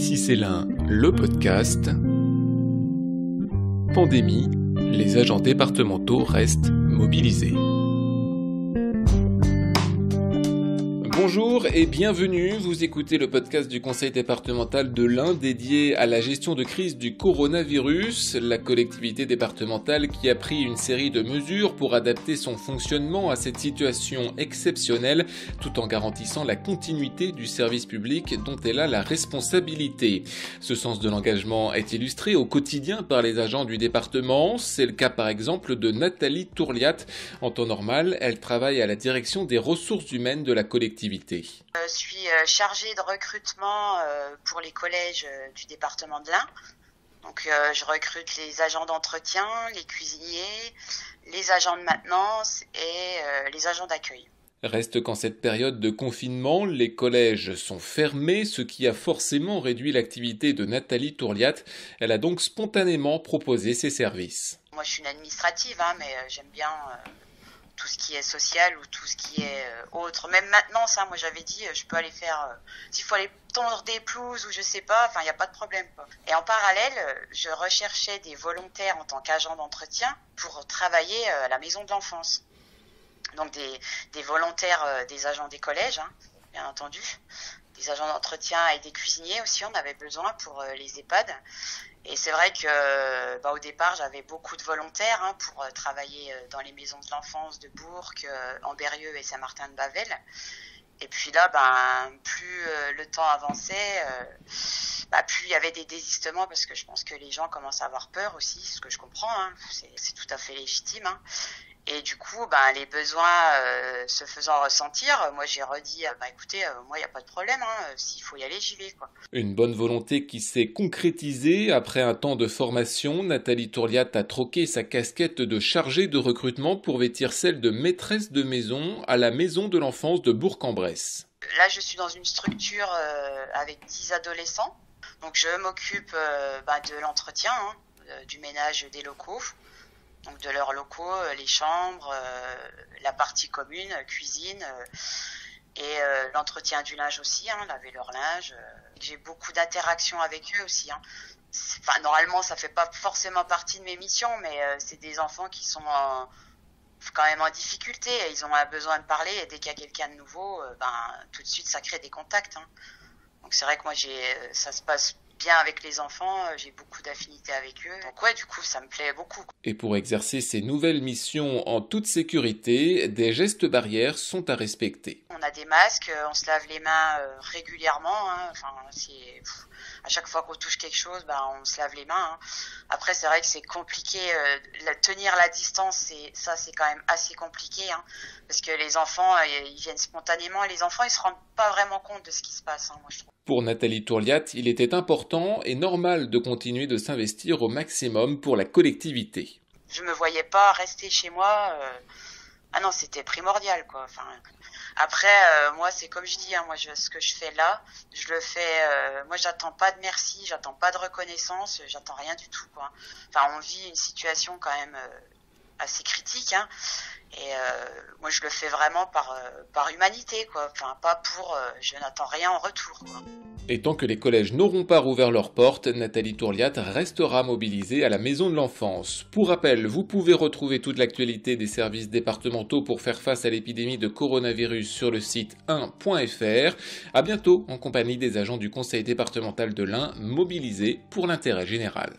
Ici c'est l'un, le podcast. Pandémie, les agents départementaux restent mobilisés. Bonjour et bienvenue, vous écoutez le podcast du conseil départemental de l'Ain dédié à la gestion de crise du coronavirus, la collectivité départementale qui a pris une série de mesures pour adapter son fonctionnement à cette situation exceptionnelle tout en garantissant la continuité du service public dont elle a la responsabilité. Ce sens de l'engagement est illustré au quotidien par les agents du département, c'est le cas par exemple de Nathalie Tourliat. En temps normal, elle travaille à la direction des ressources humaines de la collectivité. Je suis chargée de recrutement pour les collèges du département de l'Ain. Donc je recrute les agents d'entretien, les cuisiniers, les agents de maintenance et les agents d'accueil. Reste qu'en cette période de confinement, les collèges sont fermés, ce qui a forcément réduit l'activité de Nathalie Tourliat. Elle a donc spontanément proposé ses services. Moi je suis une administrative, mais j'aime bien tout ce qui est social ou tout ce qui est autre. Même maintenant, ça, moi j'avais dit, je peux aller faire, s'il faut aller tondre des pelouses ou je sais pas, il n'y a pas de problème, quoi. Et en parallèle, je recherchais des volontaires en tant qu'agent d'entretien pour travailler à la maison de l'enfance. Donc des volontaires, des agents des collèges, bien entendu, des agents d'entretien et des cuisiniers aussi, on avait besoin pour les EHPAD. Et c'est vrai que au départ, j'avais beaucoup de volontaires pour travailler dans les maisons de l'enfance de Bourg, Ambérieu et Saint-Martin-de-Bavel. Et puis là, plus le temps avançait, plus il y avait des désistements parce que je pense que les gens commencent à avoir peur aussi, ce que je comprends, c'est tout à fait légitime. Et du coup, les besoins se faisant ressentir, moi j'ai redit, écoutez, moi il n'y a pas de problème, s'il faut y aller, j'y vais, quoi. Une bonne volonté qui s'est concrétisée. Après un temps de formation, Nathalie Tourliat a troqué sa casquette de chargée de recrutement pour vêtir celle de maîtresse de maison à la maison de l'enfance de Bourg-en-Bresse. Là, je suis dans une structure avec 10 adolescents, donc je m'occupe de l'entretien, du ménage des locaux. Donc de leurs locaux, les chambres, la partie commune, cuisine et l'entretien du linge aussi, laver leur linge. J'ai beaucoup d'interactions avec eux aussi. Normalement, ça fait pas forcément partie de mes missions, mais c'est des enfants qui sont quand même en difficulté. Ils ont besoin de parler et dès qu'il y a quelqu'un de nouveau, tout de suite, ça crée des contacts. Donc c'est vrai que moi, ça se passe bien avec les enfants, j'ai beaucoup d'affinités avec eux. Donc du coup, ça me plaît beaucoup. Et pour exercer ces nouvelles missions en toute sécurité, des gestes barrières sont à respecter. On a des masques, on se lave les mains régulièrement. À chaque fois qu'on touche quelque chose, on se lave les mains. Après, c'est vrai que c'est compliqué. Tenir la distance, c'est quand même assez compliqué. Parce que les enfants, ils viennent spontanément. Et les enfants, ils se rendent pas vraiment compte de ce qui se passe, moi, je trouve. Pour Nathalie Tourliat, il était important et normal de continuer de s'investir au maximum pour la collectivité. Je me voyais pas rester chez moi. Non, c'était primordial, quoi. Après, moi, c'est comme je dis, ce que je fais là, je le fais. Moi, j'attends pas de merci, j'attends pas de reconnaissance, j'attends rien du tout, quoi. On vit une situation quand même assez critique, et moi, je le fais vraiment par humanité, quoi. Pas pour. Je n'attends rien en retour, quoi. Et tant que les collèges n'auront pas rouvert leurs portes, Nathalie Tourliat restera mobilisée à la maison de l'enfance. Pour rappel, vous pouvez retrouver toute l'actualité des services départementaux pour faire face à l'épidémie de coronavirus sur le site 1.fr. À bientôt en compagnie des agents du conseil départemental de l'Ain mobilisés pour l'intérêt général.